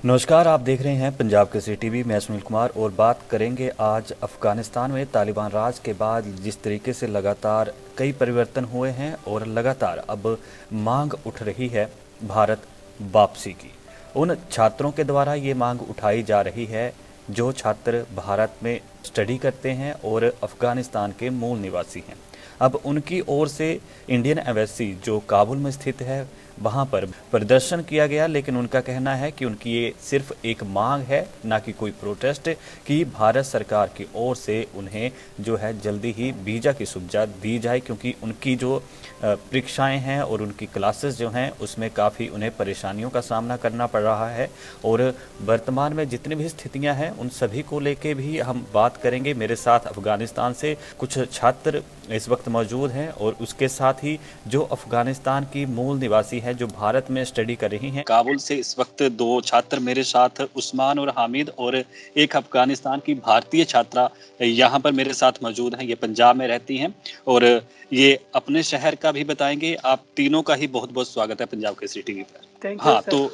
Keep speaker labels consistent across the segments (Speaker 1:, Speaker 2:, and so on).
Speaker 1: नमस्कार, आप देख रहे हैं पंजाब केसरी टीवी। मैं सुनील कुमार और बात करेंगे आज अफ़गानिस्तान में तालिबान राज के बाद जिस तरीके से लगातार कई परिवर्तन हुए हैं और लगातार अब मांग उठ रही है भारत वापसी की। उन छात्रों के द्वारा ये मांग उठाई जा रही है जो छात्र भारत में स्टडी करते हैं और अफ़गानिस्तान के मूल निवासी हैं। अब उनकी ओर से इंडियन एम्बेसी जो काबुल में स्थित है वहां पर प्रदर्शन किया गया, लेकिन उनका कहना है कि उनकी ये सिर्फ एक मांग है, ना कि कोई प्रोटेस्ट, कि भारत सरकार की ओर से उन्हें जो है जल्दी ही वीज़ा की सुविधा दी जाए, क्योंकि उनकी जो परीक्षाएं हैं और उनकी क्लासेस जो हैं उसमें काफ़ी उन्हें परेशानियों का सामना करना पड़ रहा है। और वर्तमान में जितनी भी स्थितियां हैं उन सभी को लेके भी हम बात करेंगे। मेरे साथ अफ़गानिस्तान से कुछ छात्र इस वक्त मौजूद हैं और उसके साथ ही जो अफ़गानिस्तान की मूल निवासी हैं जो भारत में स्टडी कर रही हैं। काबुल से इस वक्त दो छात्र मेरे साथ, उस्मान और हामिद, और एक अफ़गानिस्तान की भारतीय छात्रा यहाँ पर मेरे साथ मौजूद हैं। ये पंजाब में रहती हैं और ये अपने शहर का भी बताएंगे। आप तीनों का ही बहुत बहुत स्वागत है पंजाब केसरी टीवी पर।
Speaker 2: थैंक यू
Speaker 1: हाँ,
Speaker 2: सर।
Speaker 1: तो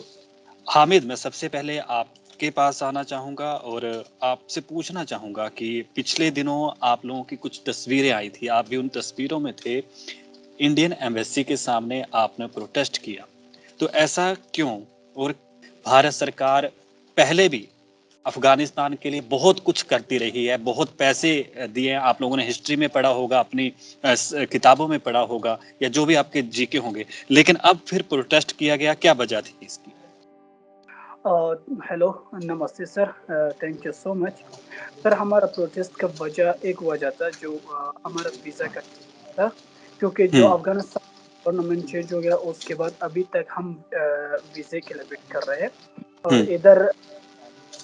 Speaker 1: हामिद, मैं सबसे पहले आपके पास आना चाहूँगा और आपसे पूछना चाहूँगा कि पिछले दिनों आप लोगों की कुछ तस्वीरें आई थी, आप भी उन तस्वीरों में थे। इंडियन एम्बेसी के सामने आपने प्रोटेस्ट किया, तो ऐसा क्यों? और भारत सरकार पहले भी अफ़गानिस्तान के लिए बहुत कुछ करती रही है, बहुत पैसे दिए हैं। आप लोगों ने हिस्ट्री में पढ़ा होगा, अपनी किताबों में पढ़ा होगा या जो भी आपके जीके होंगे, लेकिन अब फिर प्रोटेस्ट किया गया, क्या वजह थी इसकी?
Speaker 2: हेलो, नमस्ते sir. Thank you so much. Sir, हमारा प्रोटेस्ट का एक वजह था जो हमारा वीज़ा का था, क्योंकि जो
Speaker 1: हुँ,
Speaker 2: अफ़गानिस्तान गवर्नमेंट चेंज हो गया उसके बाद अभी तक हम वीज़े के लिए वेट कर रहे हैं। और
Speaker 1: हुँ,
Speaker 2: इधर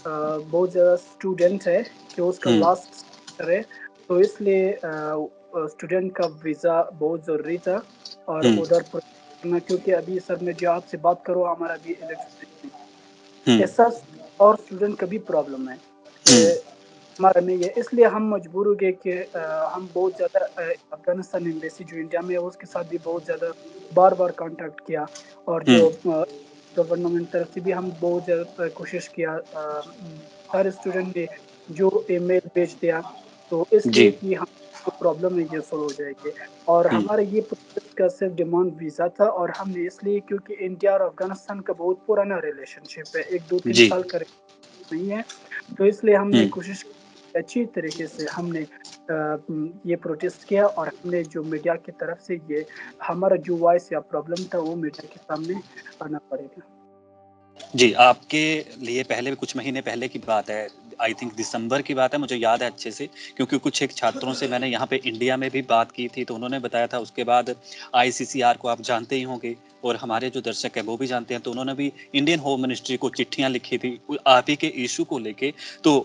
Speaker 2: बहुत ज़्यादा स्टूडेंट है कि उसका
Speaker 1: हुँ,
Speaker 2: लास्ट सेमेस्टर है, तो इसलिए स्टूडेंट का वीज़ा बहुत ज़रूरी था। और
Speaker 1: हुँ,
Speaker 2: उधर करना, क्योंकि अभी सर मैं जो आपसे बात करूँ, हमारा अभी इलेक्शन
Speaker 1: हुँ,
Speaker 2: ऐसा और स्टूडेंट का भी प्रॉब्लम है
Speaker 1: हुँ,
Speaker 2: कि हमारा नहीं है, इसलिए हम मजबूर हो गए कि हम बहुत ज़्यादा अफ़गानिस्तान एम्बेसी जो इंडिया में है उसके साथ भी बहुत ज़्यादा बार-बार कॉन्टैक्ट किया। और
Speaker 1: हुँ,
Speaker 2: जो गवर्नमेंट तरफ से भी हम बहुत ज़्यादा कोशिश किया। हर स्टूडेंट ने जो ईमेल भेज दिया, तो इसलिए
Speaker 1: जी,
Speaker 2: कि हम जो प्रॉब्लम है ये सॉल्व हो जाएगी। और
Speaker 1: हुँ,
Speaker 2: हमारा ये प्रोजेक्ट का सिर्फ डिमांड वीज़ा था, और हमने इसलिए क्योंकि इंडिया और अफ़गानिस्तान का बहुत पुराना रिलेशनशिप है, 1-2-3
Speaker 1: जी,
Speaker 2: साल का नहीं है, तो इसलिए हमने
Speaker 1: हुँ।
Speaker 2: कोशिश की अच्छी तरीके से हमने ये प्रोटेस्ट किया, और हमने जो मीडिया की तरफ से ये हमारा जो वॉइस या प्रॉब्लम था वो मीडिया के सामने आना पड़ेगा।
Speaker 1: जी, आपके लिए पहले भी कुछ महीने पहले की बात है, आई थिंक दिसंबर की बात है, मुझे याद है अच्छे से, क्योंकि कुछ एक छात्रों से मैंने यहाँ पे इंडिया में भी बात की थी, तो उन्होंने बताया था। उसके बाद आईसीसीआर को आप जानते ही होंगे और हमारे जो दर्शक हैं वो भी जानते हैं, तो उन्होंने भी इंडियन होम मिनिस्ट्री को चिट्ठियाँ लिखी थी आप ही के इश्यू को लेके। तो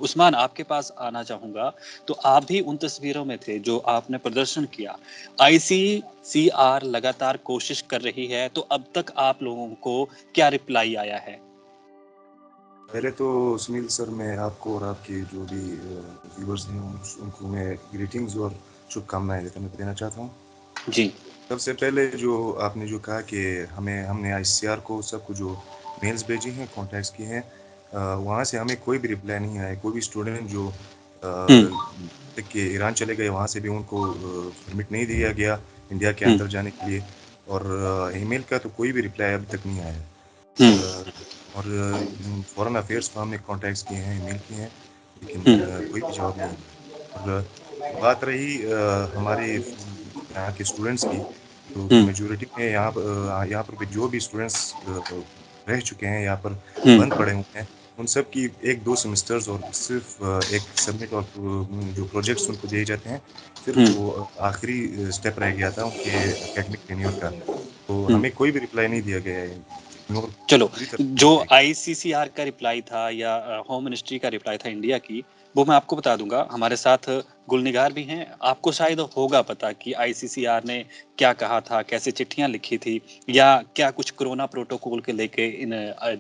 Speaker 1: उस्मान, आपके पास आना चाहूँगा, तो आप भी उन तस्वीरों में थे जो आपने प्रदर्शन किया। आईसीसीआर लगातार कोशिश कर रही है, तो अब तक आप लोगों को क्या रिप्लाई आया है?
Speaker 3: पहले तो सुनील सर, मैं आपको और आपके जो भी व्यूअर्स हैं उनको मैं ग्रीटिंग्स और शुभकामनाएं देना चाहता हूँ।
Speaker 1: जी।
Speaker 3: सबसे पहले जो आपने जो कहा कि हमने आईसीआर को सबको जो मेल्स भेजी हैं, कॉन्टैक्ट्स किए हैं, वहाँ से हमें कोई भी रिप्लाई नहीं आया। कोई भी स्टूडेंट जो
Speaker 1: हुँ,
Speaker 3: कि ईरान चले गए, वहाँ से भी उनको परमिट नहीं दिया गया इंडिया के
Speaker 1: हुँ,
Speaker 3: अंदर जाने के लिए। और ईमेल का तो कोई भी रिप्लाई अभी तक नहीं आया है।
Speaker 1: हुँ,
Speaker 3: और फॉरेन अफेयर्स को हमने कॉन्टैक्ट्स किए हैं, ईमेल किए हैं, लेकिन
Speaker 1: हुँ,
Speaker 3: कोई भी जवाब नहीं है। और बात रही हमारे यहाँ के स्टूडेंट्स की, तो
Speaker 1: हुँ,
Speaker 3: मेजॉरिटी में यहाँ पर भी जो भी स्टूडेंट्स रह चुके हैं यहाँ पर,
Speaker 1: हुँ,
Speaker 3: बंद पड़े हुए हैं, उन सब की 1-2 सेमेस्टर्स और सिर्फ एक सबमिट और जो प्रोजेक्ट्स उनको दिए जाते हैं, सिर्फ
Speaker 1: हुँ,
Speaker 3: वो आखिरी स्टेप रह गया था उनके एकेडमिक टेन्योर का। तो
Speaker 1: हुँ।
Speaker 3: हमें कोई भी रिप्लाई नहीं दिया गया है, इग्नोर
Speaker 1: चलो,
Speaker 3: पूरी तरह
Speaker 1: जो
Speaker 3: इग्नोर किया गया।
Speaker 1: आईसीसीआर का रिप्लाई था या होम मिनिस्ट्री का रिप्लाई था इंडिया की, वो मैं आपको बता दूँगा। हमारे साथ गुलनिगार भी हैं, आपको शायद होगा पता कि आईसीसीआर ने क्या कहा था, कैसे चिट्ठियाँ लिखी थी, या क्या कुछ कोरोना प्रोटोकॉल के लेके इन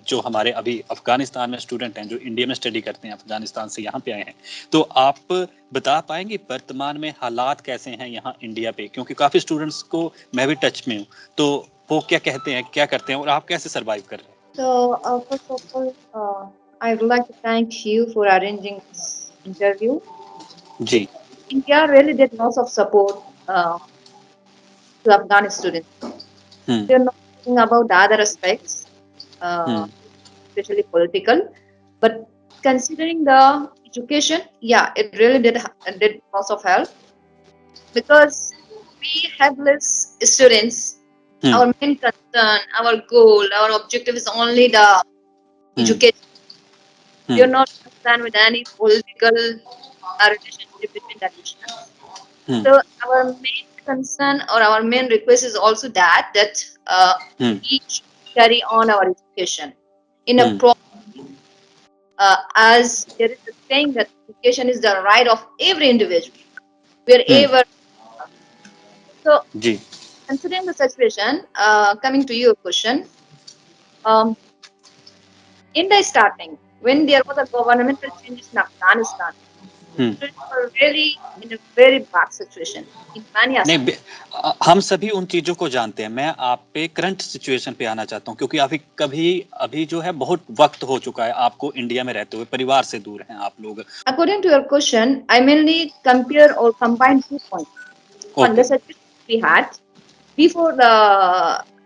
Speaker 1: जो हमारे अभी अफ़गानिस्तान में स्टूडेंट हैं, जो इंडिया में स्टडी करते हैं, अफ़गानिस्तान से यहाँ पे आए हैं। तो आप बता पाएँगे वर्तमान में हालात कैसे हैं यहाँ इंडिया पे? क्योंकि काफ़ी स्टूडेंट्स को मैं भी टच में हूँ, तो वो क्या कहते हैं, क्या करते हैं और आप कैसे सर्वाइव कर रहे हैं?
Speaker 4: So, first of all, I would like to thank you for arranging this interview.
Speaker 1: Ji.
Speaker 4: India really did lots of support to Afghan students.
Speaker 1: Hmm,
Speaker 4: We are not talking about the other aspects, uh,
Speaker 1: hmm,
Speaker 4: especially political, but considering the education, yeah, it really did lots of help because we have less students.
Speaker 1: Hmm,
Speaker 4: Our main concern, our goal, our objective is only the
Speaker 1: hmm,
Speaker 4: education. We
Speaker 1: hmm,
Speaker 4: are not concerned with any political relationship between the nations.
Speaker 1: Hmm,
Speaker 4: So our main concern or our main request is also that
Speaker 1: hmm,
Speaker 4: we should carry on our education in a
Speaker 1: hmm,
Speaker 4: pro as there is a saying that education is the right of every individual
Speaker 1: hmm,
Speaker 4: wherever. So
Speaker 1: ji.
Speaker 4: considering the situation, coming to your question, um, in the starting when there was a governmental changes in Afghanistan,
Speaker 1: hmm.
Speaker 4: students were really in a very bad situation in many
Speaker 1: नहीं
Speaker 4: aspects.
Speaker 1: हम सभी उन चीज़ों को जानते हैं। मैं आप पे करंट सिचुएशन पे आना चाहता हूँ क्योंकि अभी जो है बहुत वक़्त हो चुका है आपको इंडिया में रहते हुए, परिवार से दूर हैं आप लोग।
Speaker 4: According to your question, I mainly compare or combine 2 points. One, the
Speaker 1: okay.
Speaker 4: situation we had before the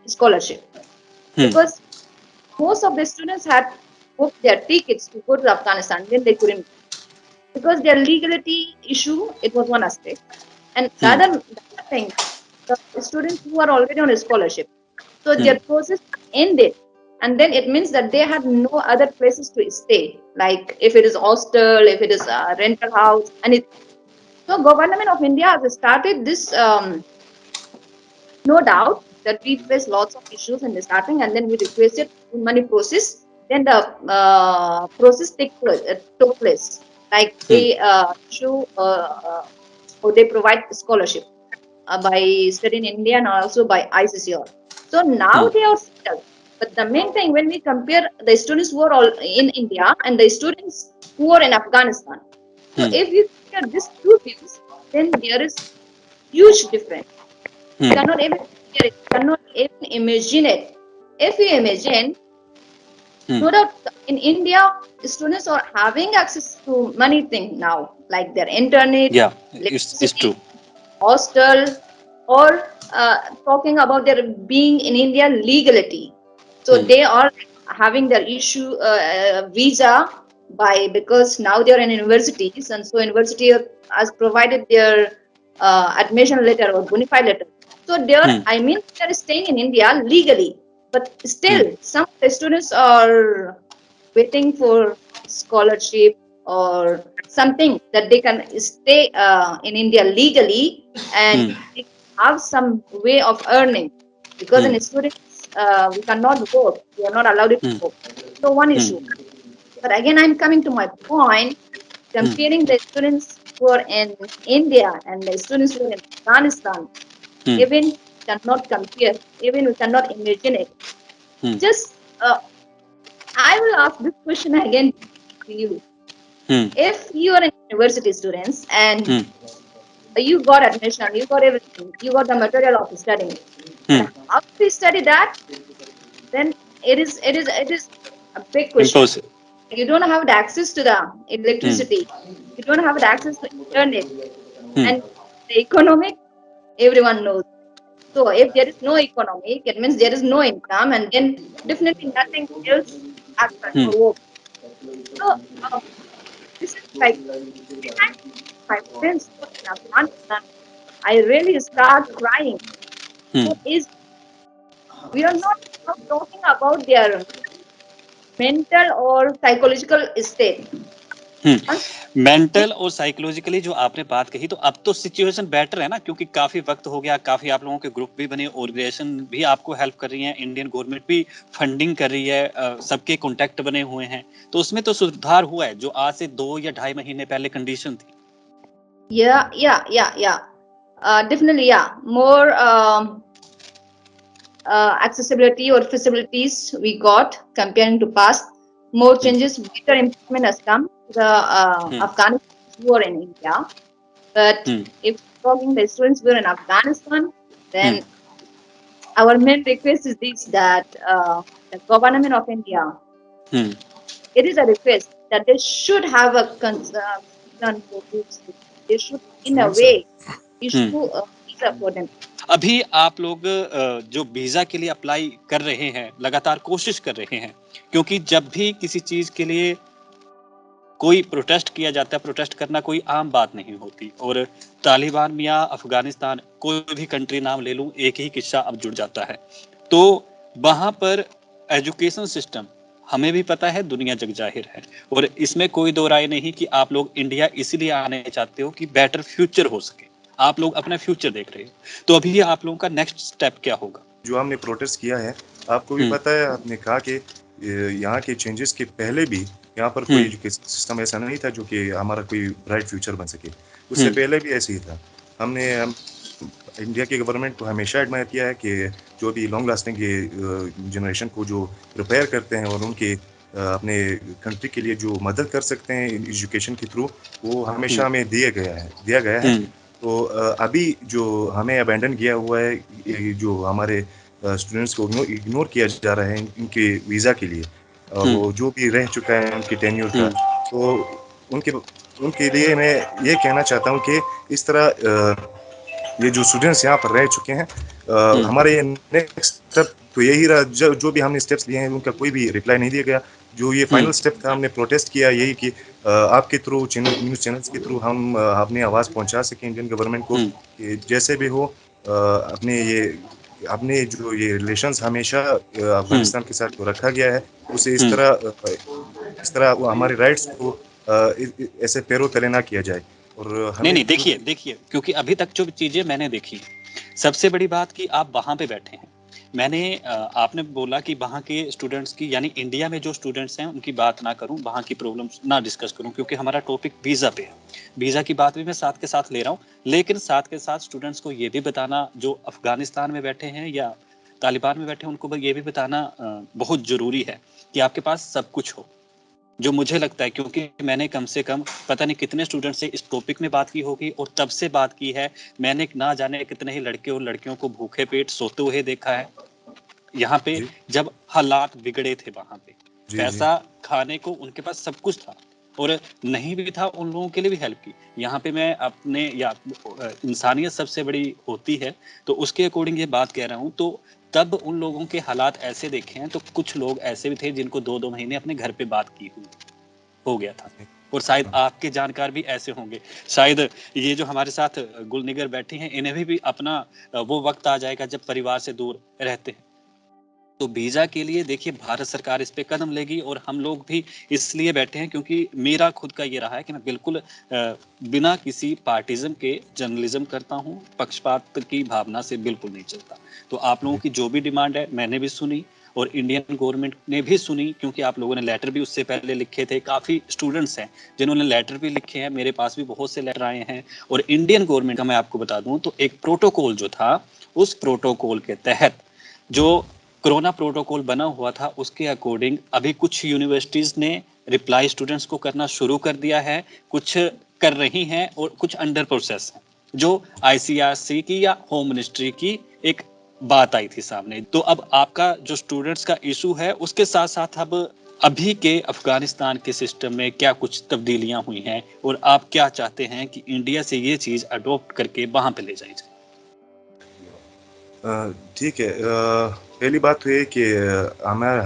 Speaker 4: scholarship,
Speaker 1: hmm,
Speaker 4: because most of the students had booked their tickets to go to Afghanistan, then they couldn't because their legality issue. It was one aspect, and
Speaker 1: hmm,
Speaker 4: the other thing, the students who are already on a scholarship, so
Speaker 1: hmm,
Speaker 4: their process ended, and then it means that they had no other places to stay, like if it is hostel, if it is a rental house, and it. So government of India has started this. No doubt that we face lots of issues in the starting, and then we requested money process. Then the process took place. Like
Speaker 1: hmm,
Speaker 4: they show or they provide scholarship by studying in India and also by ICCR. So now
Speaker 1: hmm,
Speaker 4: they are settled. But the main thing when we compare the students who are all in India and the students who are in Afghanistan, so
Speaker 1: hmm,
Speaker 4: if you compare these two views, then there is huge difference. You
Speaker 1: hmm,
Speaker 4: cannot even hear it, cannot even imagine it. If you imagine,
Speaker 1: hmm,
Speaker 4: no doubt in India, students are having access to many things now, like their internet,
Speaker 1: या it's
Speaker 4: electricity,
Speaker 1: true.
Speaker 4: hostel, or talking about their being in India legality. So
Speaker 1: hmm,
Speaker 4: they are having their issue visa by because now they are in universities, and so university has provided their admission letter or bona fide letter. So they are,
Speaker 1: hmm,
Speaker 4: I mean, they are staying in India legally, but
Speaker 1: hmm,
Speaker 4: still some of the students are waiting for scholarship or something that they can stay in India legally and
Speaker 1: hmm,
Speaker 4: they have some way of earning because
Speaker 1: hmm,
Speaker 4: in students we cannot work, we are not allowed to
Speaker 1: hmm,
Speaker 4: work. So one
Speaker 1: hmm,
Speaker 4: issue. But again, I'm coming to my point,
Speaker 1: hmm,
Speaker 4: comparing the students who are in India and the students who are in Afghanistan,
Speaker 1: hmm,
Speaker 4: even cannot compare, even we cannot imagine it.
Speaker 1: Hmm,
Speaker 4: Just I will ask this question again to you.
Speaker 1: Hmm,
Speaker 4: If you are a university students and
Speaker 1: hmm,
Speaker 4: you got admission, you got everything, you got the material of studying, but
Speaker 1: hmm,
Speaker 4: how to study that? Then it is a big question.
Speaker 1: Impossible.
Speaker 4: You don't have the access to the
Speaker 1: hmm,
Speaker 4: electricity, you don't have the access to internet,
Speaker 1: hmm,
Speaker 4: and the economic everyone knows. So if there is no economic, it means there is no income, and then definitely nothing else happen
Speaker 1: hmm,
Speaker 4: or work. So this is like my friends who are in Afghanistan, I really start crying.
Speaker 1: Hmm,
Speaker 4: So is we are not now talking about their mental or psychological state.
Speaker 1: Hmm.
Speaker 4: Once they,
Speaker 1: mental और psychologically जो आपने बात कही तो अब तो situation better है ना क्योंकि काफ़ी वक़्त हो गया, काफ़ी आप लोगों के ग्रुप भी बने, ऑर्गेनाइजेशन भी आपको हेल्प कर रही है, इंडियन गवर्नमेंट भी फंडिंग कर रही है सबके कॉन्टैक्ट बने हुए हैं। तो उसमें तो सुधार हुआ है, जो आज से 2 या ढाई महीने पहले कंडीशन थी।
Speaker 4: yeah. Definitely, yeah. More accessibility or facilities we got comparing to past. More
Speaker 1: hmm,
Speaker 4: changes, better improvement has come to the
Speaker 1: hmm,
Speaker 4: Afghanistan who are in India. But
Speaker 1: hmm,
Speaker 4: if talking the students who are in Afghanistan,
Speaker 1: hmm,
Speaker 4: then our main request is this, that the government of India, it is a request that they should have a concern for this. They should, in a
Speaker 3: Suman
Speaker 4: way,
Speaker 3: sir
Speaker 4: issue a visa for them.
Speaker 5: अभी आप लोग जो visa के लिए apply कर रहे हैं, लगातार कोशिश कर रहे हैं, क्योंकि जब भी किसी चीज के लिए कोई प्रोटेस्ट किया जाता है, प्रोटेस्ट करना कोई आम बात नहीं होती, और तालिबान या अफगानिस्तान, कोई भी कंट्री नाम ले लूं, एक ही किस्सा अब जुड़ जाता है। तो वहां पर एजुकेशन सिस्टम हमें भी पता है, दुनिया जग जाहिर है, और इसमें कोई दो राय नहीं कि आप लोग इंडिया इसलिए आने चाहते हो कि बेटर फ्यूचर हो सके, आप लोग अपना फ्यूचर देख रहे हो। तो अभी आप लोगों का नेक्स्ट स्टेप क्या होगा? जो
Speaker 3: हमने प्रोटेस्ट किया है, आपको भी पता है, आपने कहा कि यहाँ के चेंजेस के पहले भी यहाँ पर कोई एजुकेशन सिस्टम ऐसा नहीं था जो कि हमारा कोई ब्राइट फ्यूचर बन सके। उससे पहले भी ऐसे ही था। हमने इंडिया की गवर्नमेंट को हमेशा एडमायर किया है कि जो भी लॉन्ग लास्टिंग जनरेशन को जो प्रिपेयर करते हैं और उनके अपने कंट्री के लिए जो मदद कर सकते हैं एजुकेशन के थ्रू, वो हमेशा हमें दिया गया है। तो अभी जो हमें अबैंडन किया हुआ है, जो हमारे स्टूडेंट्स को इग्नोर किया जा रहा है इनके वीज़ा के लिए, वो जो भी रह चुका है उनकी टेन्योर का, तो उनके लिए मैं ये कहना चाहता हूँ कि इस तरह ये जो स्टूडेंट्स यहाँ पर रह चुके हैं, हमारे नेक्स्ट स्टेप तो यही रहा। जो भी हमने स्टेप्स लिए हैं उनका कोई भी रिप्लाई नहीं दिया गया। जो ये फाइनल स्टेप था, हमने प्रोटेस्ट किया यही कि आपके थ्रू न्यूज़ चैनल्स के थ्रू हम अपनी आवाज़ पहुंचा सकें इंडियन गवर्नमेंट को कि जैसे भी हो अपने जो ये रिलेशंस हमेशा अफगानिस्तान के साथ जो रखा गया है, उसे इस तरह हमारे राइट्स को ऐसे पैरों तले ना किया जाए। और
Speaker 5: नहीं, देखिए, क्योंकि अभी तक जो चीजें मैंने देखी, सबसे बड़ी बात कि आप वहां पे बैठे हैं। मैंने आपने बोला कि वहाँ के स्टूडेंट्स की, यानी इंडिया में जो स्टूडेंट्स हैं उनकी बात ना करूं, वहाँ की प्रॉब्लम्स ना डिस्कस करूं, क्योंकि हमारा टॉपिक वीज़ा पे है। वीज़ा की बात भी मैं साथ के साथ ले रहा हूं, लेकिन साथ के साथ स्टूडेंट्स को ये भी बताना, जो अफगानिस्तान में बैठे हैं या तालिबान में बैठे हैं, उनको ये भी बताना बहुत ज़रूरी है कि आपके पास सब कुछ हो, जो मुझे लगता है, क्योंकि मैंने कम से कम पता नहीं कितने स्टूडेंट से इस टॉपिक में बात की होगी, और तब से बात की है। मैंने ना जाने कितने ही लड़के और लड़कियों को भूखे पेट सोते हुए देखा है यहाँ पे, जब हालात बिगड़े थे वहां पे। पैसा खाने को उनके पास सब कुछ था, और नहीं भी था उन लोगों के लिए भी हेल्प की। यहाँ पे मैं अपने, या इंसानियत सबसे बड़ी होती है, तो उसके अकॉर्डिंग ये बात कह रहा हूँ। तो तब उन लोगों के हालात ऐसे देखे हैं, तो कुछ लोग ऐसे भी थे जिनको 2-2 महीने अपने घर पे बात की हुई हो गया था, और शायद आपके जानकार भी ऐसे होंगे। शायद ये जो हमारे साथ गुलनिगर बैठी हैं, इन्हें भी अपना वो वक्त आ जाएगा जब परिवार से दूर रहते हैं। तो वीज़ा के लिए देखिए भारत सरकार इस पे कदम लेगी, और हम लोग भी इसलिए बैठे हैं क्योंकि मेरा खुद का ये रहा है कि मैं बिल्कुल बिना किसी पार्टिज्म के जर्नलिज्म करता हूँ, पक्षपात की भावना से बिल्कुल नहीं चलता। तो आप लोगों की जो भी डिमांड है मैंने भी सुनी, और इंडियन गवर्नमेंट ने भी सुनी, क्योंकि आप लोगों ने लेटर भी उससे पहले लिखे थे। काफ़ी स्टूडेंट्स हैं जिन्होंने लेटर भी लिखे हैं, मेरे पास भी बहुत से लेटर आए हैं। और इंडियन गवर्नमेंट का मैं आपको बता दूं तो एक प्रोटोकॉल जो था, उस प्रोटोकॉल के तहत जो कोरोना प्रोटोकॉल बना हुआ था, उसके अकॉर्डिंग अभी कुछ यूनिवर्सिटीज़ ने रिप्लाई स्टूडेंट्स को करना शुरू कर दिया है, कुछ कर रही हैं और कुछ अंडर प्रोसेस है, जो ICRC की या होम मिनिस्ट्री की एक बात आई थी सामने। तो अब आपका जो स्टूडेंट्स का इशू है, उसके साथ साथ अब अभी के अफगानिस्तान के सिस्टम में क्या कुछ तब्दीलियां हुई हैं, और आप क्या चाहते हैं कि इंडिया से ये चीज़ अडॉप्ट करके वहाँ पे ले जाई जाए?
Speaker 3: ठीक है। पहली बात तो ये कि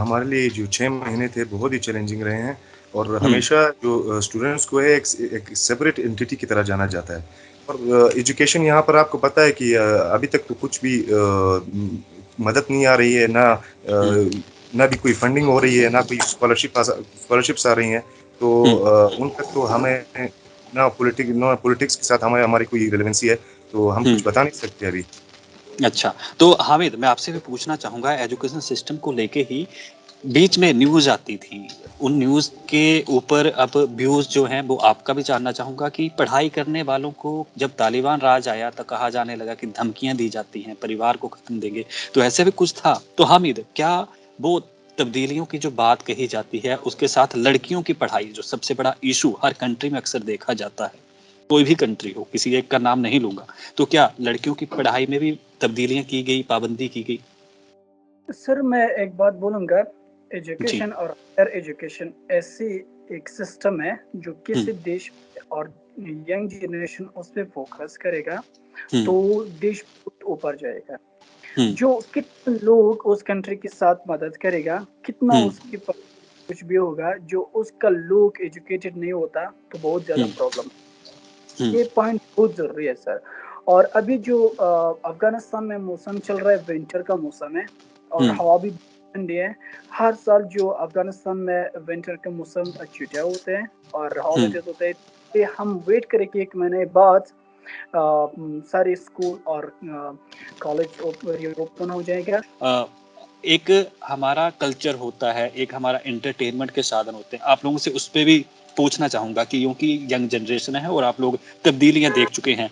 Speaker 3: हमारे लिए जो 6 महीने थे बहुत ही चैलेंजिंग रहे हैं, और हमेशा जो स्टूडेंट्स को है एक सेपरेट एंटिटी की तरह जाना जाता है। और एजुकेशन यहाँ पर आपको पता है कि अभी तक तो कुछ भी मदद नहीं आ रही है, ना भी कोई फंडिंग हो रही है, ना कोई स्कॉलरशिप्स आ रही हैं। तो उन तक तो हमें ना पॉलिटिक्स के साथ हमारी कोई रिलेवेंसी है, तो हम कुछ बता नहीं सकते अभी।
Speaker 5: अच्छा, तो हामिद, मैं आपसे भी पूछना चाहूँगा, एजुकेशन सिस्टम को लेके ही बीच में न्यूज़ आती थी, उन न्यूज़ के ऊपर अब व्यूज़ जो हैं वो आपका भी जानना चाहूँगा कि पढ़ाई करने वालों को जब तालिबान राज आया तो कहा जाने लगा कि धमकियाँ दी जाती हैं, परिवार को ख़त्म देंगे, तो ऐसे भी कुछ था। तो हामिद, क्या वो तब्दीलियों की जो बात कही जाती है, उसके साथ लड़कियों की पढ़ाई, जो सबसे बड़ा इशू हर कंट्री में अक्सर देखा जाता है, कोई भी कंट्री हो, किसी एक का नाम नहीं लूंगा, तो क्या लड़कियों की पढ़ाई में भी तब्दीलियां की गई, पाबंदी की गई?
Speaker 2: सर मैं एक बात बोलूँगा,
Speaker 5: जी।
Speaker 2: एजुकेशन और हायर एजुकेशन ऐसी एक सिस्टम है जो किसी देश और यंग जनरेशन उस पे फोकस करेगा तो देश बहुत ऊपर जाएगा। जो कितने लोग उस कंट्री के साथ मदद करेगा, कितना उसके पास कुछ भी होगा, जो उसका लोग एजुकेटेड नहीं होता तो बहुत ज़्यादा प्रॉब्लम। ये पॉइंट बहुत ज़रूरी है सर। और अभी जो अफ़गानिस्तान में मौसम चल रहा है, विंटर का मौसम है और हवा भी ठंडी है। हर साल जो अफ़गानिस्तान में विंटर के मौसम छुट्टियाँ होते हैं और हवा भी तेज़ होते हैं। ये हम वेट करें कि 1 महीने बाद सारे स्कूल और कॉलेज ओपन हो जाएगा।
Speaker 5: एक हमारा कल्चर होता है, एक हमारा एंटरटेनमेंट के साधन होते हैं। आप लोगों से उस पे भी पूछना चाहूँगा कि क्योंकि यंग जनरेशन है और आप लोग तब्दीलियाँ देख चुके हैं।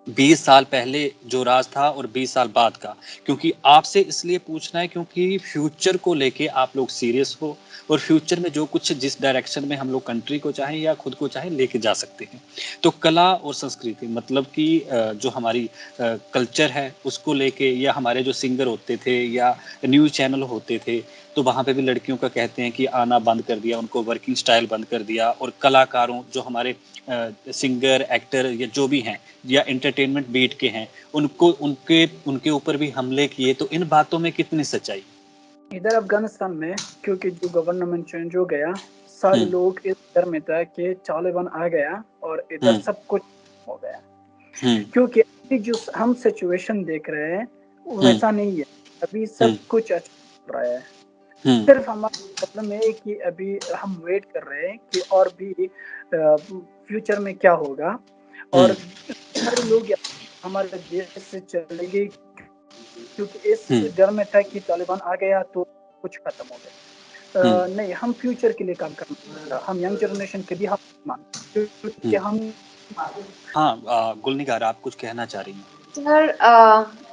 Speaker 5: 20 साल पहले जो राज था और 20 साल बाद का, क्योंकि आपसे इसलिए पूछना है क्योंकि फ्यूचर को लेके आप लोग सीरियस हो और फ्यूचर में जो कुछ जिस डायरेक्शन में हम लोग कंट्री को चाहें या खुद को चाहें लेके जा सकते हैं। तो कला और संस्कृति मतलब कि जो हमारी कल्चर है उसको लेके, या हमारे जो सिंगर होते थे या न्यूज़ चैनल होते थे, तो वहाँ पे भी लड़कियों का कहते हैं कि आना बंद कर दिया, उनको वर्किंग स्टाइल बंद कर दिया, और कलाकारों जो हमारे सिंगर, एक्टर या जो भी हैं या एंटरटेनमेंट बीट के हैं, उनको उनके ऊपर भी हमले किए। तो इन बातों में कितनी सच्चाई?
Speaker 2: इधर अफ़गानिस्तान में क्योंकि जो गवर्नमेंट चेंज हो गया, सारे लोग इस डर में था कि तालिबान आ गया और इधर सब कुछ हो गया। क्योंकि अभी जो हम सिचुएशन देख रहे हैं, वैसा नहीं है। अभी सब कुछ अच्छा चल रहा है। सिर्फ हमारा प्रॉब्लम है कि अभी हम वेट कर रहे हैं कि और भी फ्यूचर में क्या होगा और सारे लोग हमारे देश से चले गए क्योंकि इस डर में था कि तालिबान आ गया तो कुछ खत्म हो गया। नहीं, हम फ्यूचर के लिए काम करना, हम यंग जनरेशन के भी हम मानते क्योंकि हम
Speaker 5: हाँ, गुलनिगार आप कुछ कहना चाह रही हैं?
Speaker 4: Sir,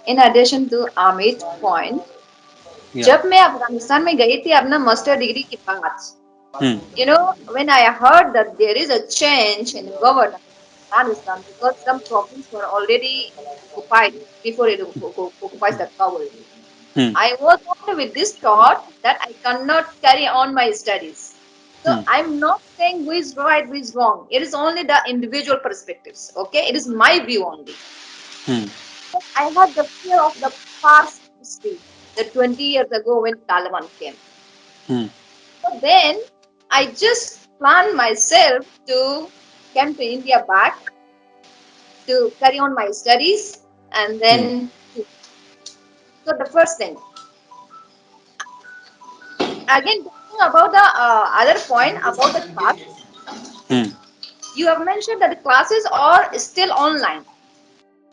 Speaker 4: in addition to Amit point, जब मैं अफगानिस्तान में गई थी अपना मास्टर डिग्री के बाद, you know, when I heard that there is a change in government in Afghanistan because some provinces were already occupied before it occupies the Kabul, I was only with this thought that I cannot carry on my studies. So I'm not saying who is right, who is wrong. It is only the individual perspectives. Okay, it is my view only. I had the fear of the past history, the 20 years ago when Taliban came. So then I just planned myself to come to India back to carry on my studies, and then so the first thing again talking about the other point about the class, you have mentioned that the classes are still online.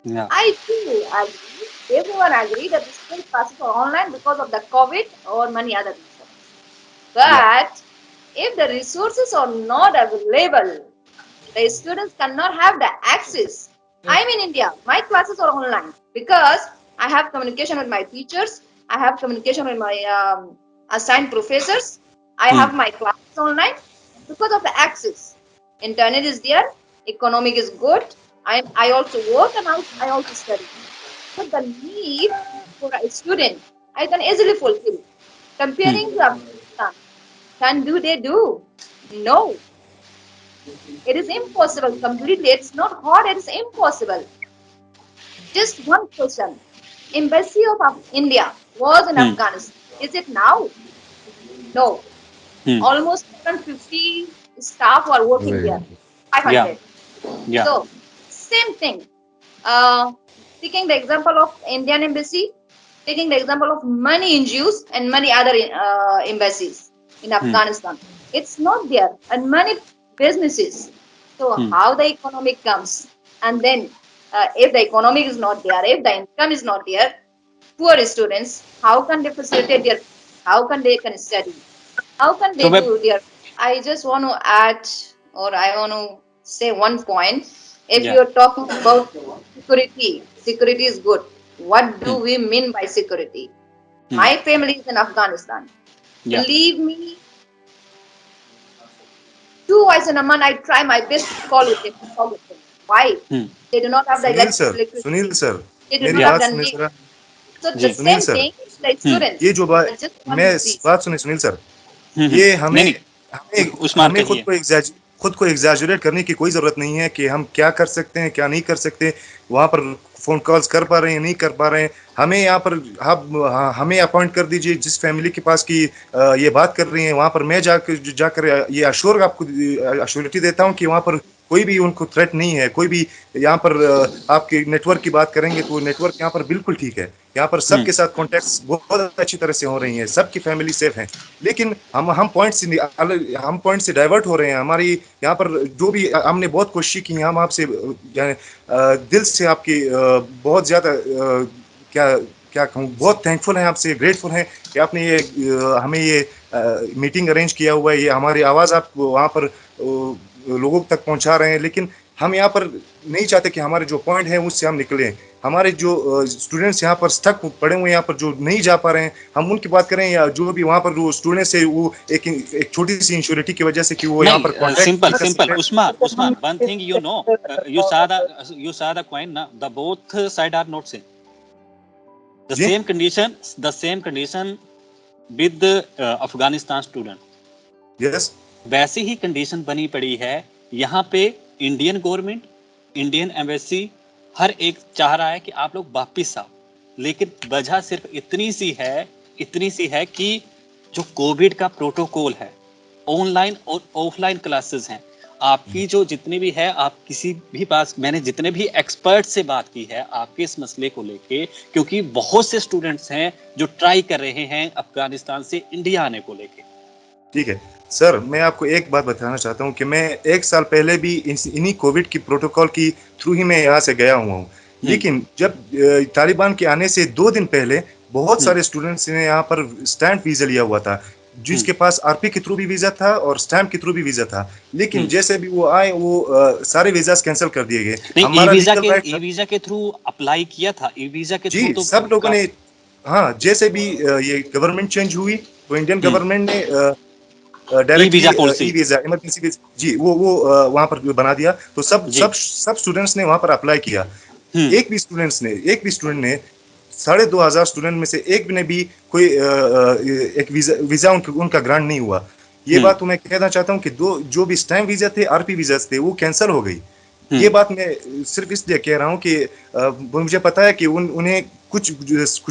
Speaker 5: Yeah.
Speaker 4: I do agree. Everyone agree that the still classes are online because of the COVID or many other reasons. But if the resources are not available, the students cannot have the access. I'm in India. My classes are online because I have communication with my teachers. I have communication with my assigned professors. I have my classes online because of the access. Internet is there. Economic is good. I also work and I also study. So the need for a student, I can easily fulfill. Comparing to Afghanistan, they do? No. It is impossible completely. It's not hard, it is impossible. Just one question. Embassy of India was in Afghanistan. Is it now? No. Almost 150 staff are working there. 500.
Speaker 5: Yeah.
Speaker 4: So, same thing. Taking the example of Indian embassy, taking the example of many NGOs and many other embassies in Afghanistan. It's not there. And many businesses. So how the economic comes? And then if the economic is not there, if the income is not there, poor students, how can they facilitate their, how can they can study? How can they do their, I just want to add, or I want to say one point. If you're talking about security, security is good. What do we mean by security? My family is in Afghanistan. Believe me, twice in a month I try my best to call with them. Why? They do not have the
Speaker 3: Sunil
Speaker 4: electricity.
Speaker 3: Sir
Speaker 4: They do
Speaker 3: मेरी
Speaker 4: not have
Speaker 3: बात
Speaker 4: the
Speaker 3: सुनिए
Speaker 4: net.
Speaker 3: जरा
Speaker 4: So the
Speaker 3: Sunil
Speaker 4: same
Speaker 3: sir
Speaker 4: thing. the students.
Speaker 3: ये जो बात
Speaker 4: I just want
Speaker 3: मैं
Speaker 4: to see.
Speaker 3: बात सुनिए सुनील सर, ये हमें
Speaker 5: नहीं
Speaker 3: हमें
Speaker 5: उस्मान
Speaker 3: हमें
Speaker 5: कहिए।
Speaker 3: खुद को एग्जैजरेट करने की कोई जरूरत नहीं है कि हम क्या कर सकते हैं क्या नहीं कर सकते, वहां पर फोन कॉल्स कर पा रहे हैं नहीं कर पा रहे हैं, हमें यहाँ पर हमें अपॉइंट कर दीजिए जिस फैमिली के पास की ये बात कर रही है, वहां पर मैं जाकर ये आपको अश्योरिटी देता हूँ कि वहां पर कोई भी उनको थ्रेट नहीं है, कोई भी यहाँ पर आपके नेटवर्क की बात करेंगे तो नेटवर्क यहाँ पर बिल्कुल ठीक है, यहाँ पर सबके साथ कॉन्टेक्ट्स बहुत अच्छी तरह से हो रही हैं, सबकी फैमिली सेफ है। लेकिन हम पॉइंट से डाइवर्ट हो रहे हैं, हमारी यहाँ पर जो भी हमने बहुत कोशिश की, हम आपसे दिल से आपकी बहुत ज्यादा क्या क्या कहूँ, बहुत थैंकफुल हैं आपसे, ग्रेटफुल हैं कि आपने ये हमें ये मीटिंग अरेंज किया हुआ है, ये हमारी आवाज़ आप वहाँ पर लोगों तक पहुँचा रहे हैं। लेकिन हम यहाँ पर नहीं चाहते कि हमारे जो पॉइंट है उससे हम निकलें, हमारे जो स्टूडेंट्स यहाँ पर स्टक पड़े हुए हैं, यहाँ पर जो नहीं जा पा रहे हैं, हम उनकी बात करें या जो भी वहाँ पर जो स्टूडेंट्स है वो एक छोटी सी इंश्योरिटी की वजह से कि वो यहाँ पर
Speaker 5: simple Usman one thing you know, you saw the coin na, the both side are not same, the same condition with the Afghanistan student,
Speaker 3: yes,
Speaker 5: वैसी ही कंडीशन बनी पड़ी है यहाँ पे। इंडियन गवर्नमेंट, इंडियन एम्बेसी हर एक चाह रहा है कि आप लोग वापिस आओ, लेकिन वजह सिर्फ इतनी सी है कि जो कोविड का प्रोटोकॉल है, ऑनलाइन और ऑफलाइन क्लासेस हैं, आपकी जो जितनी भी है, आप किसी भी पास, मैंने जितने भी एक्सपर्ट से बात की है आपके इस मसले को लेके, क्योंकि बहुत से स्टूडेंट्स हैं जो ट्राई कर रहे हैं अफगानिस्तान से इंडिया आने को लेके।
Speaker 3: ठीक है सर, मैं आपको एक बात बताना चाहता हूँ कि मैं 1 साल पहले भी इन्हीं कोविड की प्रोटोकॉल की थ्रू ही मैं यहाँ से गया हुआ हूँ। लेकिन जब तालिबान के आने से 2 दिन पहले बहुत सारे स्टूडेंट्स ने यहाँ पर स्टैम्प वीजा लिया हुआ था, जिसके पास आरपी के थ्रू भी वीजा था और स्टैम्प के थ्रू भी वीजा था, लेकिन जैसे भी वो आए वो सारे वीजास कैंसिल कर दिए गए।
Speaker 5: हमारा ई वीजा के थ्रू अप्लाई किया था, ई वीजा के थ्रू तो
Speaker 3: सब लोगों ने, हाँ, जैसे भी ये गवर्नमेंट चेंज हुई तो इंडियन गवर्नमेंट ने डायरेक्टली वीजा इमरजेंसी जी वो वहां पर बना दिया, तो सब स्टूडेंट्स ने वहां पर अप्लाई किया। एक भी स्टूडेंट ने 2500 स्टूडेंट में से एक ने भी कोई एक वीजा उनका ग्रांट नहीं हुआ। ये बात तो मैं कहना चाहता हूँ कि जो भी स्टैम्प वीजा थे, आरपी वीजा थे, वो कैंसिल हो गई। ये बात मैं सिर्फ इसलिए कह रहा हूँ कि मुझे पता है कि उन्हें कुछ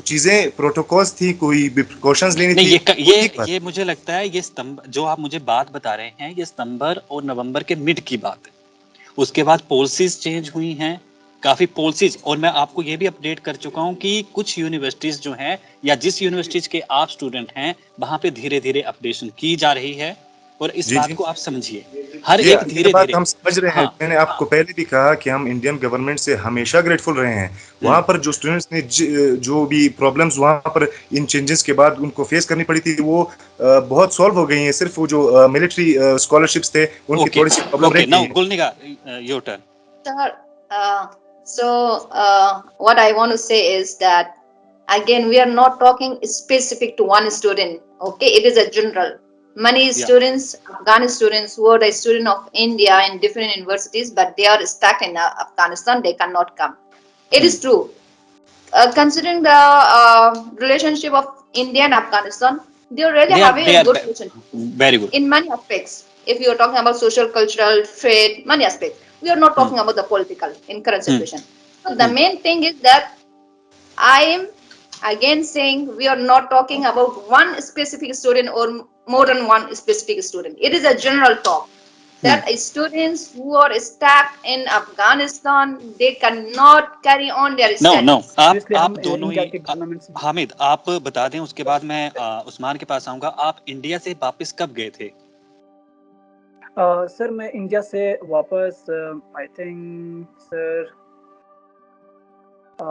Speaker 3: चीजें प्रोटोकॉल्स थी, कोई प्रिकॉशंस लेनी थी।
Speaker 5: ये मुझे लगता है ये सितंबर जो आप मुझे बात बता रहे हैं, ये सितंबर और नवंबर के मिड की बात है। उसके बाद पॉलिसीज चेंज हुई हैं, काफी पॉलिसीज, और मैं आपको ये भी अपडेट कर चुका हूँ कि कुछ यूनिवर्सिटीज जो हैं या जिस यूनिवर्सिटीज के आप स्टूडेंट हैं वहां पे धीरे धीरे अपडेशन की जा रही है, और इस बात को आप समझिए, हर एक धीरे धीरे
Speaker 3: हम समझ रहे हैं। मैंने आपको पहले भी कहा कि हम इंडियन गवर्नमेंट से हमेशा ग्रेटफुल रहे हैं। वहां पर जो स्टूडेंट्स ने जो भी प्रॉब्लम्स वहां पर इन चेंजेस के बाद उनको फेस करनी पड़ी थी, वो बहुत सॉल्व हो गई हैं। सिर्फ वो जो मिलिट्री स्कॉलरशिप्स थे उनकी थोड़ी सी प्रॉब्लम रही थी।
Speaker 5: Gulniga, your turn.
Speaker 4: So what I want to say is that again we are not talking specific to one student, okay? It is a general. Many students, Afghan students who are the student of India in different universities, but they are stuck in Afghanistan, they cannot come. It is true. Considering the relationship of India and Afghanistan, they are really having a good relationship.
Speaker 5: Very good.
Speaker 4: In many aspects. If you are talking about social, cultural, trade, many aspects. We are not talking about the political in current situation. So the main thing is that I am again saying we are not talking about one specific student or more than one specific student. It is a general talk that students who are stuck in Afghanistan, they cannot carry on their studies.
Speaker 5: No. आप दोनों ही, हामिद आप बता दें, उसके बाद मैं उस्मान के पास आऊंगा। आप इंडिया से वापस कब गए थे?
Speaker 2: सर मैं इंडिया से वापस आई थिंक सर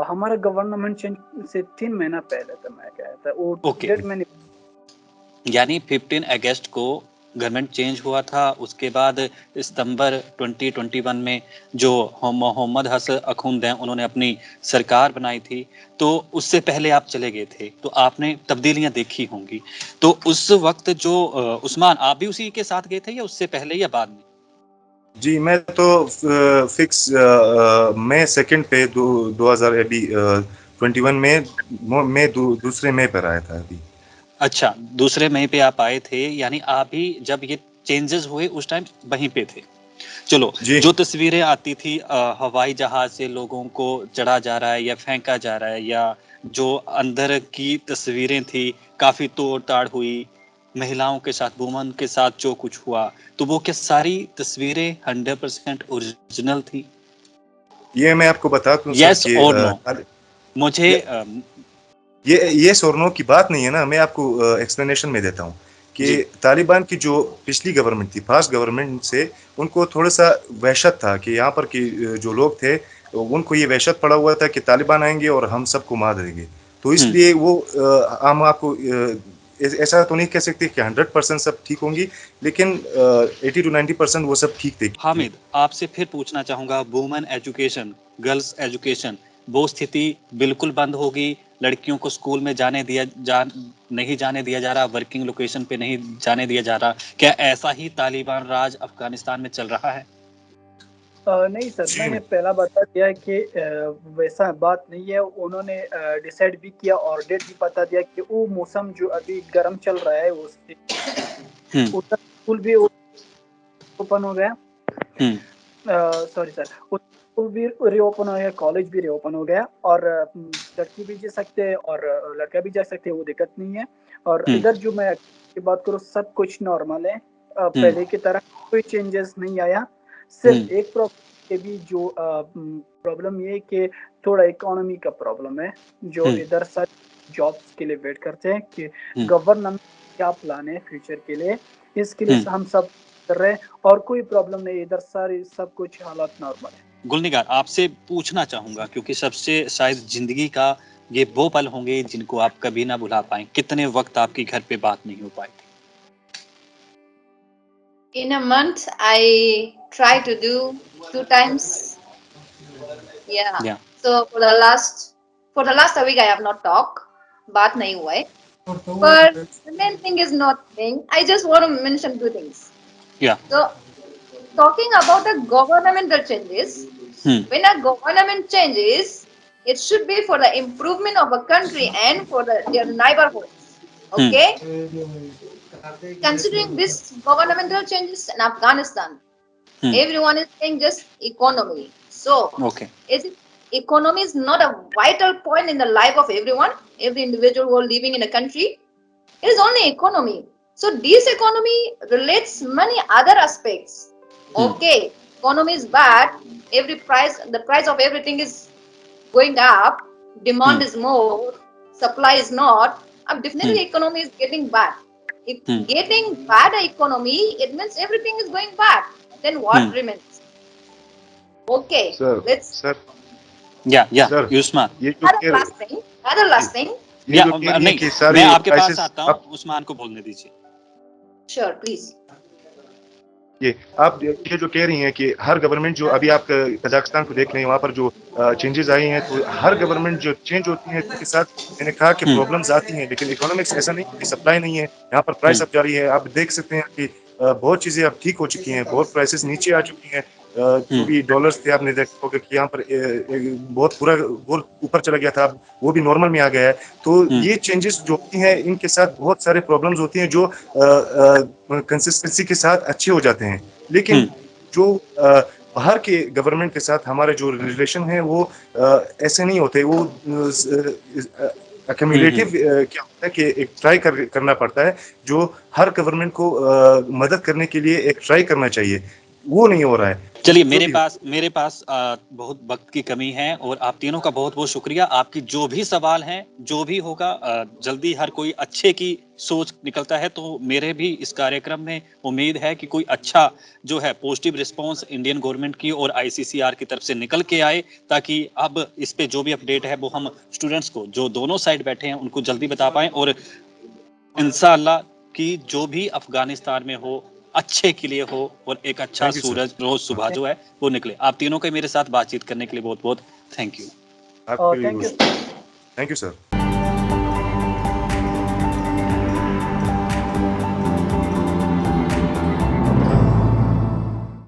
Speaker 2: हमारा गवर्नमेंट चेंज से 3 महीना पहले तो मैं गया था। और डेट मैंने
Speaker 5: यानी 15 अगस्त को गवर्नमेंट चेंज हुआ था। उसके बाद सितंबर 2021 में जो मोहम्मद हसन अखुंद हैं उन्होंने अपनी सरकार बनाई थी, तो उससे पहले आप चले गए थे, तो आपने तब्दीलियां देखी होंगी। तो उस वक्त जो उस्मान, आप भी उसी के साथ गए थे या उससे पहले या बाद में?
Speaker 3: जी, मैं तो फिक्स मई 2 पे 21 में दूसरे मई पर आया था अभी।
Speaker 5: अच्छा, दूसरे मई पे आप आए थे, यानी आप भी जब ये चेंजेस हुए उस टाइम वहीं पे थे। चलो,
Speaker 3: जी
Speaker 5: जो तस्वीरें आती थी हवाई जहाज से लोगों को चढ़ा जा रहा है या फेंका जा रहा है, या जो अंदर की तस्वीरें थी काफी तोड़-ताड़ हुई, महिलाओं के साथ, वुमन के साथ जो कुछ हुआ, तो वो क्या सारी तस्वीरें 100% ओरिजिनल थी?
Speaker 3: ये मैं आपको बता दूं सर
Speaker 5: यस
Speaker 3: कि
Speaker 5: और नो? मुझे
Speaker 3: ये शोरनों की बात नहीं है ना, मैं आपको एक्सप्लेनेशन में देता हूँ कि
Speaker 5: जी
Speaker 3: तालिबान की जो पिछली गवर्नमेंट थी, पास्ट गवर्नमेंट से उनको थोड़ा सा वहशत था कि यहाँ पर की जो लोग थे उनको ये वहशत पड़ा हुआ था कि तालिबान आएंगे और हम सबको मार देंगे। तो इसलिए वो हम आपको ऐसा तो नहीं कह सकते कि 100% सब ठीक होंगी, लेकिन 80 to 90% वो सब ठीक थे।
Speaker 5: हामिद, आपसे फिर पूछना चाहूंगा, वुमेन एजुकेशन, गर्ल्स एजुकेशन, वो स्थिति बिल्कुल बंद होगी? लड़कियों को स्कूल में नहीं जाने दिया जा रहा, वर्किंग लोकेशन पे नहीं जाने दिया जा रहा, क्या ऐसा ही तालिबान राज अफगानिस्तान में चल रहा है?
Speaker 2: नहीं सर, मैंने पहला बता दिया कि वैसा बात नहीं है। उन्होंने डिसाइड भी किया और डेट भी बता दिया कि वो मौसम जो अभी गर्म चल रहा है उससे उधर स्कूल भी ओपन हो गया। सॉरी सर, स्कूल भी रीओपन हो गया, कॉलेज भी रीओपन हो गया, और लड़की भी जा सकते हैं और लड़का भी जा सकते हैं, वो दिक्कत नहीं है। और इधर जो मैं की बात करूँ, सब कुछ नॉर्मल है, पहले की तरह कोई चेंजेस नहीं आया। सिर्फ एक प्रॉब्लम के भी जो प्रॉब्लम ये है कि थोड़ा इकोनॉमी का प्रॉब्लम है, जो इधर सब जॉब्स के लिए वेट करते हैं कि गवर्नमेंट क्या प्लान है फ्यूचर के लिए, इसके लिए हम सब कर रहे हैं, और कोई प्रॉब्लम नहीं, इधर सारी सब कुछ हालात नॉर्मल है।
Speaker 5: गुलनिगार, आपसे पूछना चाहूंगा, क्योंकि सबसे शायद जिंदगी का ये वो पल होंगे जिनको आप कभी ना भुला पाए, कितने वक्त आपके घर पे बात नहीं हो पाई?
Speaker 4: In a month, I try to do 2 times. Yeah. So for the last week, I have not talked. बात नहीं हुआ है. But the main thing is not thing. I just want to mention 2 things.
Speaker 5: Yeah.
Speaker 4: So talking about the governmental changes, when a government changes, it should be for the improvement of a country and for their neighborhoods. Okay. Considering this governmental changes in Afghanistan, everyone is saying just economy. So, economy is not a vital point in the life of everyone, every individual who are living in a country. It is only economy. So, this economy relates many other aspects. Okay, economy is bad. The price of everything is going up. Demand is more. Supply is not. Definitely, economy is getting bad. If getting bad economy, it means everything is going bad. Then what remains? Okay, let's.
Speaker 3: Sir,
Speaker 5: Usman,
Speaker 4: Other last thing.
Speaker 5: नहीं, मैं आपके पास आता हूँ, उस्मान को बोलने दीजिए।
Speaker 4: Sure, please.
Speaker 3: ये आप ये जो कह रही हैं कि हर गवर्नमेंट जो अभी आप कजाकिस्तान को देख रहे हैं, वहाँ पर जो चेंजेस आई हैं, तो हर गवर्नमेंट जो चेंज होती है उसके साथ मैंने कहा कि प्रॉब्लम्स आती हैं, लेकिन इकोनॉमिक्स ऐसा नहीं कि सप्लाई नहीं है, यहाँ पर प्राइस अप जारी है। आप देख सकते हैं कि बहुत चीजें अब ठीक हो चुकी हैं, बहुत प्राइसेस नीचे आ चुकी हैं। जो भी डॉलर्स थे आपने देखा होगा कि यहाँ पर बहुत पूरा ऊपर चला गया था, अब वो भी नॉर्मल में आ गया है। तो ये चेंजेस जो होती हैं, इनके साथ बहुत सारे प्रॉब्लम्स होती हैं जो कंसिस्टेंसी के साथ अच्छे हो जाते हैं, लेकिन जो बाहर के गवर्नमेंट के साथ हमारे जो रिलेशन है वो ऐसे नहीं होते। वो एक्यूमुलेटिव क्या होता है कि एक ट्राई करना पड़ता है, जो हर गवर्नमेंट को मदद करने के लिए एक ट्राई करना चाहिए, वो नहीं हो रहा है।
Speaker 5: चलिए, मेरे पास बहुत वक्त की कमी है, और आप तीनों का बहुत बहुत शुक्रिया। आपकी जो भी सवाल हैं, जो भी होगा, जल्दी हर कोई अच्छे की सोच निकलता है, तो मेरे भी इस कार्यक्रम में उम्मीद है कि कोई अच्छा जो है पॉजिटिव रिस्पांस इंडियन गवर्नमेंट की और ICCR की तरफ से निकल के आए, ताकि अब इस पे जो भी अपडेट है वो हम स्टूडेंट्स को, जो दोनों साइड बैठे हैं, उनको जल्दी बता पाएं, और इंशाअल्लाह कि जो भी अफगानिस्तान में हो अच्छे के लिए हो, और एक अच्छा सूरज रोज सुबह जो है वो निकले। आप तीनों के मेरे साथ बातचीत करने के लिए बहुत बहुत thank you.
Speaker 3: Thank you sir.